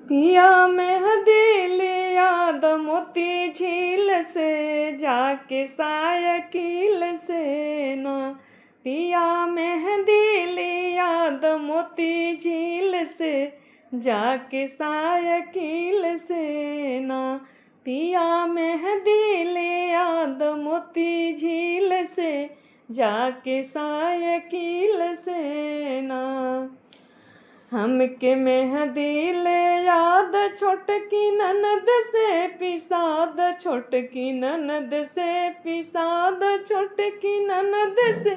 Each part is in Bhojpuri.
पिया मेहंदी लिया द मोती झील से जाके सायकिल से ना। पिया मेहंदी लिया द मोती झील से जाके सायकिल से ना। पिया मेहंदी लिया द मोती झील से जाके सायकिल से ना। हमके मेहंदी ले याद छोटकी ननद से पिसाद, छोटकी ननद से पिसाद, छोटकी ननद से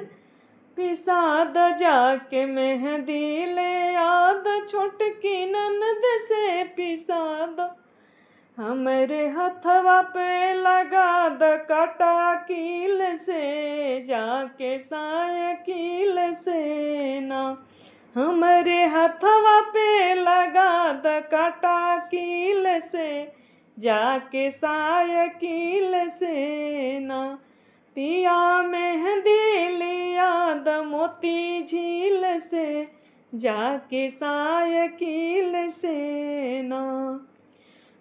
पिसाद। जाके मेहंदी ले याद छोटकी ननद से पिसाद। हमरे हथवा पे लगा द काटा कील से जाके सायकिल से ना। हमरे हथवा पे लगा द काटा कील से जाके सायकिल से ना। पिया मेहंदी लिया द मोती झील से जाके सायकिल से ना।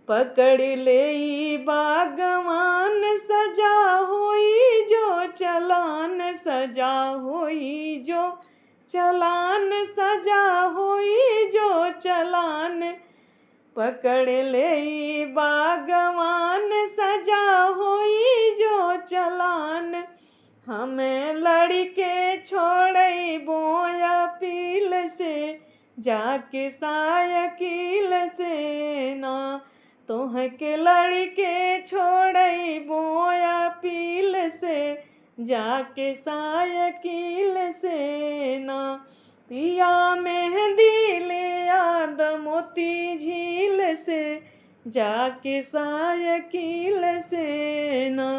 पकड़ ले बागवान सजा हुई जो चलान, सजा हुई जो चलान, सजा हुई जो चलान। पकड़ ले बागवान सजा हुई जो चलान। हमें लड़के छोड़े बोया पील से जाके सायकिल से ना। तोहके लड़के छोड़े बोया पील से जाके सायकिल से ना। पिया मेहंदी ले याद मोती झील से जाके सायकिल से ना।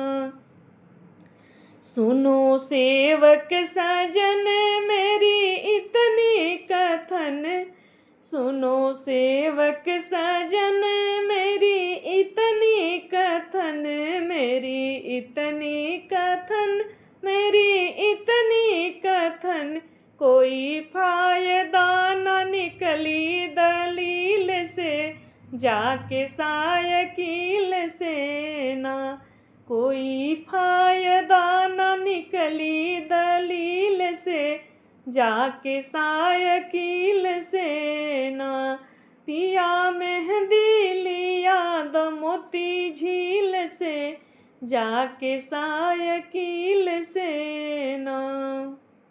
सुनो सेवक सजन मेरी इतनी कथन, सुनो सेवक सजन मेरी इतनी कथन, मेरी इतनी कथन, मेरी इतनी कथन। कोई फायदा न निकली दलील से जाके सायकिल से ना। कोई फायदा न निकली दलील से जाके सायकिल से ना। पिया मेहंदी लिया द मोती झील से जाके सायकिल से ना।